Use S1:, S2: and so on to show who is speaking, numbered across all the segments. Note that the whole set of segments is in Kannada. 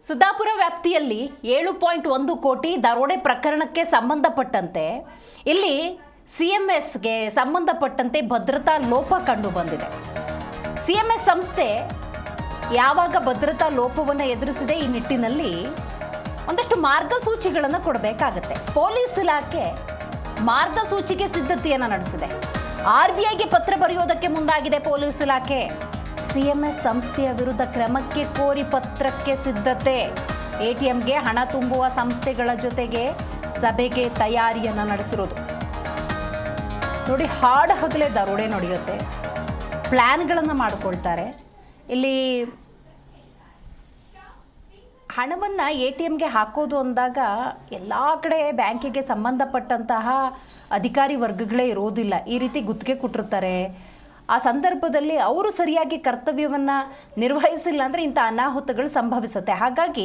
S1: ಸಿದ್ದಾಪುರ ವ್ಯಾಪ್ತಿಯಲ್ಲಿ 7.1 ಕೋಟಿ ದರೋಡೆ ಪ್ರಕರಣಕ್ಕೆ ಸಂಬಂಧಪಟ್ಟಂತೆ ಇಲ್ಲಿ ಸಿಎಂಎಸ್ಗೆ ಸಂಬಂಧಪಟ್ಟಂತೆ ಭದ್ರತಾ ಲೋಪ ಕಂಡು ಬಂದಿದೆ. ಸಿಎಂಎಸ್ ಸಂಸ್ಥೆ ಯಾವಾಗ ಭದ್ರತಾ ಲೋಪವನ್ನು ಎದುರಿಸಿದೆ, ಈ ನಿಟ್ಟಿನಲ್ಲಿ ಒಂದಷ್ಟು ಮಾರ್ಗಸೂಚಿಗಳನ್ನು ಕೊಡಬೇಕಾಗುತ್ತೆ. ಪೊಲೀಸ್ ಇಲಾಖೆ ಮಾರ್ಗಸೂಚಿಗೆ ಸಿದ್ಧತೆಯನ್ನು ನಡೆಸಿದೆ. RBIಗೆ ಪತ್ರ ಬರೆಯೋದಕ್ಕೆ ಮುಂದಾಗಿದೆ ಪೊಲೀಸ್ ಇಲಾಖೆ. ಸಿಎಂಎಸ್ ಸಂಸ್ಥೆಯ ವಿರುದ್ಧ ಕ್ರಮಕ್ಕೆ ಕೋರಿ ಪತ್ರಕ್ಕೆ ಸಿದ್ಧತೆ. ATMಗೆ ಹಣ ತುಂಬುವ ಸಂಸ್ಥೆಗಳ ಜೊತೆಗೆ ಸಭೆಗೆ ತಯಾರಿಯನ್ನು ನಡೆಸಿರೋದು. ನೋಡಿ, ಹಾಡು ಹಗಲೇ ದರೋಡೆ ನಡೆಯುತ್ತೆ, ಪ್ಲ್ಯಾನ್ಗಳನ್ನು ಮಾಡಿಕೊಳ್ತಾರೆ. ಇಲ್ಲಿ ಹಣವನ್ನು ATMಗೆ ಹಾಕೋದು ಅಂದಾಗ ಎಲ್ಲ ಕಡೆ ಬ್ಯಾಂಕಿಗೆ ಸಂಬಂಧಪಟ್ಟಂತಹ ಅಧಿಕಾರಿ ವರ್ಗಗಳೇ ಇರೋದಿಲ್ಲ. ಈ ರೀತಿ ಗುತ್ತಿಗೆ ಕೊಟ್ಟಿರ್ತಾರೆ. ಆ ಸಂದರ್ಭದಲ್ಲಿ ಅವರು ಸರಿಯಾಗಿ ಕರ್ತವ್ಯವನ್ನು ನಿರ್ವಹಿಸಿಲ್ಲ ಅಂದರೆ ಇಂಥ ಅನಾಹುತಗಳು ಸಂಭವಿಸುತ್ತೆ. ಹಾಗಾಗಿ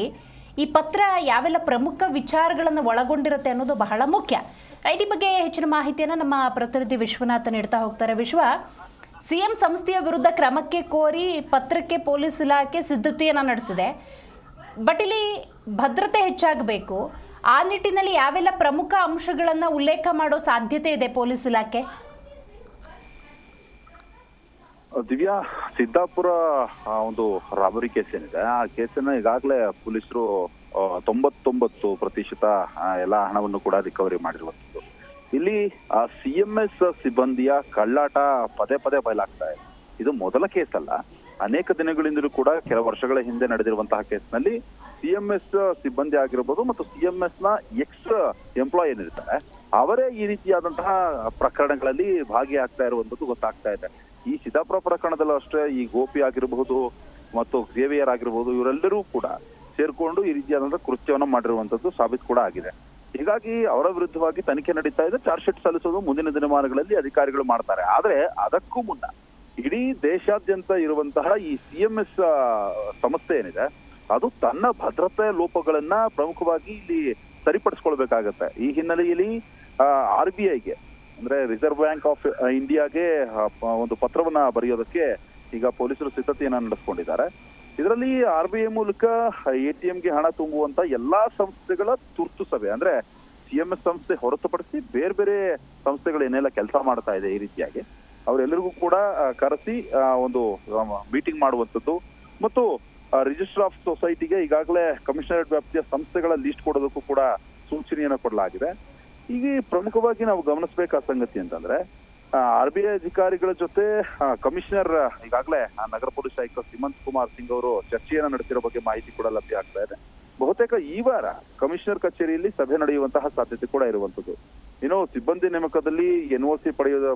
S1: ಈ ಪತ್ರ ಯಾವೆಲ್ಲ ಪ್ರಮುಖ ವಿಚಾರಗಳನ್ನು ಒಳಗೊಂಡಿರುತ್ತೆ ಅನ್ನೋದು ಬಹಳ ಮುಖ್ಯ. ರೈಟ್, ಈ ಬಗ್ಗೆ ಹೆಚ್ಚಿನ ಮಾಹಿತಿಯನ್ನು ನಮ್ಮ ಪ್ರತಿನಿಧಿ ವಿಶ್ವನಾಥ್ ನೀಡ್ತಾ ಹೋಗ್ತಾರೆ. ವಿಶ್ವ, CM ಸಂಸ್ಥೆಯ ವಿರುದ್ಧ ಕ್ರಮಕ್ಕೆ ಕೋರಿ ಪತ್ರಕ್ಕೆ ಪೊಲೀಸ್ ಇಲಾಖೆ ಸಿದ್ಧತೆಯನ್ನು ನಡೆಸಿದೆ. ಬಟ್ ಇಲ್ಲಿ ಭದ್ರತೆ ಹೆಚ್ಚಾಗಬೇಕು. ಆ ನಿಟ್ಟಿನಲ್ಲಿ ಯಾವೆಲ್ಲ ಪ್ರಮುಖ ಅಂಶಗಳನ್ನು ಉಲ್ಲೇಖ ಮಾಡೋ ಸಾಧ್ಯತೆ ಇದೆ ಪೊಲೀಸ್ ಇಲಾಖೆ?
S2: ದಿವ್ಯಾ, ಸಿದ್ದಾಪುರ ಒಂದು ರಾಬರಿ ಕೇಸ್ ಏನಿದೆ, ಆ ಕೇಸನ್ನ ಈಗಾಗಲೇ ಪೊಲೀಸರು 99% ಎಲ್ಲ ಹಣವನ್ನು ಕೂಡ ರಿಕವರಿ ಮಾಡಿರುವಂಥದ್ದು. ಇಲ್ಲಿ CMS ಸಿಬ್ಬಂದಿಯ ಕಳ್ಳಾಟ ಪದೇ ಪದೇ ಬಯಲಾಗ್ತಾ ಇದೆ. ಇದು ಮೊದಲ ಕೇಸ್ ಅಲ್ಲ, ಅನೇಕ ದಿನಗಳಿಂದಲೂ ಕೂಡ ಕೆಲ ವರ್ಷಗಳ ಹಿಂದೆ ನಡೆದಿರುವಂತಹ ಕೇಸ್ನಲ್ಲಿ CMS ಸಿಬ್ಬಂದಿ ಆಗಿರ್ಬೋದು ಮತ್ತು CMS ನ ಎಕ್ಸ್ ಎಂಪ್ಲಾಯ್ ಏನಿರ್ತಾರೆ ಅವರೇ ಈ ರೀತಿಯಾದಂತಹ ಪ್ರಕರಣಗಳಲ್ಲಿ ಭಾಗಿಯಾಗ್ತಾ ಇರುವಂತದ್ದು ಗೊತ್ತಾಗ್ತಾ ಇದೆ. ಈ ಸಿದ್ದಾಪುರ ಪ್ರಕರಣದಲ್ಲೂ ಅಷ್ಟೇ, ಈ ಗೋಪಿ ಆಗಿರಬಹುದು ಮತ್ತು ಜೇವಿಯರ್ ಆಗಿರಬಹುದು, ಇವರೆಲ್ಲರೂ ಕೂಡ ಸೇರ್ಕೊಂಡು ಈ ರೀತಿಯಾದಂತಹ ಕೃತ್ಯವನ್ನ ಮಾಡಿರುವಂತದ್ದು ಸಾಬೀತು ಕೂಡ ಆಗಿದೆ. ಹೀಗಾಗಿ ಅವರ ವಿರುದ್ಧವಾಗಿ ತನಿಖೆ ನಡೀತಾ ಇದೆ. ಚಾರ್ಜ್ ಶೀಟ್ ಸಲ್ಲಿಸೋದು ಮುಂದಿನ ದಿನಮಾನಗಳಲ್ಲಿ ಅಧಿಕಾರಿಗಳು ಮಾಡ್ತಾರೆ. ಆದ್ರೆ ಅದಕ್ಕೂ ಮುನ್ನ ಇಡೀ ದೇಶಾದ್ಯಂತ ಇರುವಂತಹ ಈ CMS ಸಂಸ್ಥೆ ಏನಿದೆ, ಅದು ತನ್ನ ಭದ್ರತೆ ಲೋಪಗಳನ್ನ ಪ್ರಮುಖವಾಗಿ ಇಲ್ಲಿ ಸರಿಪಡಿಸ್ಕೊಳ್ಬೇಕಾಗತ್ತೆ. ಈ ಹಿನ್ನೆಲೆಯಲ್ಲಿ RBIಗೆ ಅಂದ್ರೆ ರಿಸರ್ವ್ ಬ್ಯಾಂಕ್ ಆಫ್ ಇಂಡಿಯಾಗೆ ಒಂದು ಪತ್ರವನ್ನ ಬರೆಯೋದಕ್ಕೆ ಈಗ ಪೊಲೀಸರು ಸಿದ್ಧತೆಯನ್ನ ನಡೆಸ್ಕೊಂಡಿದ್ದಾರೆ. ಇದರಲ್ಲಿ RBI ಮೂಲಕ ATMಗೆ ಹಣ ತುಂಬುವಂತ ಎಲ್ಲಾ ಸಂಸ್ಥೆಗಳ ತುರ್ತು ಸಭೆ, ಅಂದ್ರೆ CMS ಸಂಸ್ಥೆ ಹೊರತುಪಡಿಸಿ ಬೇರೆ ಬೇರೆ ಸಂಸ್ಥೆಗಳು ಏನೆಲ್ಲ ಕೆಲಸ ಮಾಡ್ತಾ ಇದೆ ಈ ರೀತಿಯಾಗಿ ಅವರೆಲ್ಲರಿಗೂ ಕೂಡ ಕರೆಸಿ ಒಂದು ಮೀಟಿಂಗ್ ಮಾಡುವಂಥದ್ದು ಮತ್ತು ರಿಜಿಸ್ಟರ್ ಆಫ್ ಸೊಸೈಟಿಗೆ ಈಗಾಗಲೇ ಕಮಿಷನರೇಟ್ ವ್ಯಾಪ್ತಿಯ ಸಂಸ್ಥೆಗಳ ಲಿಸ್ಟ್ ಕೊಡೋದಕ್ಕೂ ಕೂಡ ಸೂಚನೆಯನ್ನು ಕೊಡಲಾಗಿದೆ. ಈಗ ಪ್ರಮುಖವಾಗಿ ನಾವು ಗಮನಿಸಬೇಕಾದ ಸಂಗತಿ ಅಂತಂದ್ರೆ, RBI ಅಧಿಕಾರಿಗಳ ಜೊತೆ ಕಮಿಷನರ್ ಈಗಾಗಲೇ ನಗರ ಪೊಲೀಸ್ ಆಯುಕ್ತ ಸಿಮಂತ್ ಕುಮಾರ್ ಸಿಂಗ್ ಅವರು ಚರ್ಚೆಯನ್ನ ನಡೆಸಿರೋ ಬಗ್ಗೆ ಮಾಹಿತಿ ಕೂಡ ಲಭ್ಯ ಆಗ್ತಾ ಇದೆ. ಬಹುತೇಕ ಈ ವಾರ ಕಮಿಷನರ್ ಕಚೇರಿಯಲ್ಲಿ ಸಭೆ ನಡೆಯುವಂತಹ ಸಾಧ್ಯತೆ ಕೂಡ ಇರುವಂತದ್ದು. ಇನ್ನು ಸಿಬ್ಬಂದಿ ನೇಮಕದಲ್ಲಿ NOC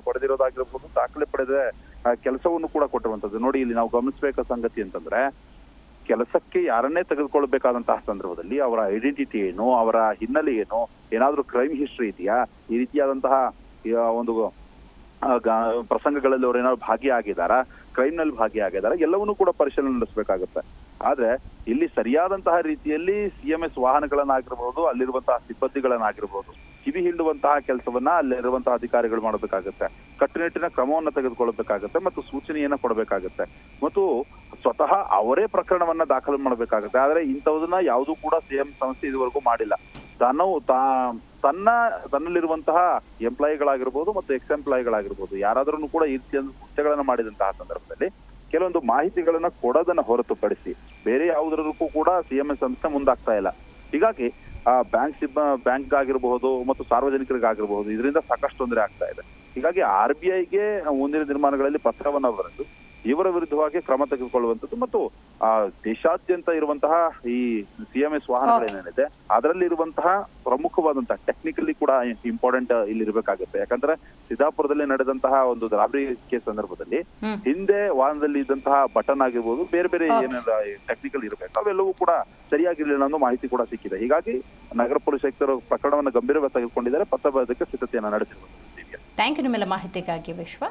S2: ಪಡೆದಿರೋದಾಗಿರ್ಬೋದು, ದಾಖಲೆ ಪಡೆದ ಕೆಲಸವನ್ನು ಕೂಡ ಕೊಟ್ಟಿರುವಂತದ್ದು. ನೋಡಿ, ಇಲ್ಲಿ ನಾವು ಗಮನಿಸಬೇಕಾದ ಸಂಗತಿ ಅಂತಂದ್ರೆ, ಕೆಲಸಕ್ಕೆ ಯಾರನ್ನೇ ತೆಗೆದುಕೊಳ್ಬೇಕಾದಂತಹ ಸಂದರ್ಭದಲ್ಲಿ ಅವರ ಐಡೆಂಟಿಟಿ ಏನು, ಅವರ ಹಿನ್ನೆಲೆ ಏನು, ಏನಾದ್ರೂ ಕ್ರೈಮ್ ಹಿಸ್ಟ್ರಿ ಇದೆಯಾ, ಈ ರೀತಿಯಾದಂತಹ ಒಂದು ಪ್ರಸಂಗಗಳಲ್ಲಿ ಅವ್ರು ಏನಾದ್ರು ಭಾಗಿಯಾಗಿದ್ದಾರಾ, ಕ್ರೈಮ್ ನಲ್ಲಿ ಭಾಗಿಯಾಗಿದ್ದಾರಾ, ಎಲ್ಲವನ್ನೂ ಕೂಡ ಪರಿಶೀಲನೆ ನಡೆಸಬೇಕಾಗುತ್ತೆ. ಆದ್ರೆ ಇಲ್ಲಿ ಸರಿಯಾದಂತಹ ರೀತಿಯಲ್ಲಿ CMS ವಾಹನಗಳನ್ನಾಗಿರ್ಬಹುದು, ಅಲ್ಲಿರುವಂತಹ ಸಿಬ್ಬಂದಿಗಳನ್ನಾಗಿರ್ಬಹುದು ಕಿವಿ ಹಿಂಡುವಂತಹ ಕೆಲಸವನ್ನ ಅಲ್ಲಿರುವಂತಹ ಅಧಿಕಾರಿಗಳು ಮಾಡಬೇಕಾಗುತ್ತೆ. ಕಟ್ಟುನಿಟ್ಟಿನ ಕ್ರಮವನ್ನ ತೆಗೆದುಕೊಳ್ಬೇಕಾಗತ್ತೆ ಮತ್ತು ಸೂಚನೆಯನ್ನ ಕೊಡಬೇಕಾಗತ್ತೆ ಮತ್ತು ಸ್ವತಃ ಅವರೇ ಪ್ರಕರಣವನ್ನ ದಾಖಲು ಮಾಡಬೇಕಾಗುತ್ತೆ. ಆದ್ರೆ ಇಂಥದನ್ನ ಯಾವುದೂ ಕೂಡ CM ಸಂಸ್ಥೆ ಇದುವರೆಗೂ ಮಾಡಿಲ್ಲ. ತನ್ನಲ್ಲಿರುವಂತಹ ಎಂಪ್ಲಾಯಿಗಳಾಗಿರ್ಬೋದು ಮತ್ತು ಎಕ್ಸ್ ಎಂಪ್ಲಾಯಿಗಳಾಗಿರ್ಬೋದು ಯಾರಾದ್ರೂ ಕೂಡ ಈ ರೀತಿಯ ಕೃತ್ಯಗಳನ್ನ ಮಾಡಿದಂತಹ ಸಂದರ್ಭದಲ್ಲಿ ಕೆಲವೊಂದು ಮಾಹಿತಿಗಳನ್ನ ಕೊಡೋದನ್ನ ಹೊರತುಪಡಿಸಿ ಬೇರೆ ಯಾವುದರಕ್ಕೂ ಕೂಡ CMS ಸಂಸ್ಥೆ ಮುಂದಾಗ್ತಾ ಇಲ್ಲ. ಹೀಗಾಗಿ ಬ್ಯಾಂಕ್ ಆಗಿರಬಹುದು ಮತ್ತು ಸಾರ್ವಜನಿಕರಿಗಾಗಿರಬಹುದು ಇದರಿಂದ ಸಾಕಷ್ಟು ತೊಂದರೆ ಆಗ್ತಾ ಇದೆ. ಹೀಗಾಗಿ RBIಗೆ ಮುಂದಿನ ದಿನಮಾನಗಳಲ್ಲಿ ಪತ್ರವನ್ನ ಬರೆದು ಇವರ ವಿರುದ್ಧವಾಗಿ ಕ್ರಮ ತೆಗೆದುಕೊಳ್ಳುವಂಥದ್ದು ಮತ್ತು ದೇಶಾದ್ಯಂತ ಇರುವಂತಹ ಈ CMS ವಾಹನಗಳೇನಿದೆ ಅದರಲ್ಲಿ ಇರುವಂತಹ ಪ್ರಮುಖವಾದಂತಹ ಟೆಕ್ನಿಕಲಿ ಕೂಡ ಇಂಪಾರ್ಟೆಂಟ್ ಇಲ್ಲಿ ಇರಬೇಕಾಗುತ್ತೆ. ಯಾಕಂದ್ರೆ ಸಿದ್ದಾಪುರದಲ್ಲಿ ನಡೆದಂತಹ ಒಂದು ರಾಬರಿ ಕೇಸ್ ಸಂದರ್ಭದಲ್ಲಿ ಹಿಂದೆ ವಾಹನದಲ್ಲಿ ಇದ್ದಂತಹ ಬಟನ್ ಆಗಿರ್ಬೋದು, ಬೇರೆ ಬೇರೆ ಏನೆಲ್ಲ ಟೆಕ್ನಿಕಲ್ ಇರಬೇಕು, ಅವೆಲ್ಲವೂ ಕೂಡ ಸರಿಯಾಗಿರ್ಲಿಲ್ಲ ಅನ್ನೋ ಮಾಹಿತಿ ಕೂಡ ಸಿಕ್ಕಿದೆ. ಹೀಗಾಗಿ ನಗರ ಪೊಲೀಸ್ ಆಯುಕ್ತರು ಪ್ರಕರಣವನ್ನು ಗಂಭೀರವಾಗಿ ತೆಗೆದುಕೊಂಡಿದ್ದಾರೆ, ಪತ್ರ ಬರೆಯೋದಕ್ಕೆ ಸಿದ್ಧತೆಯನ್ನು ನಡೆಸಿರುವುದು.
S1: ಥ್ಯಾಂಕ್ ಯು ನಿಮ್ಮೆಲ್ಲ ಮಾಹಿತಿಗಾಗಿ ವಿಶ್ವ.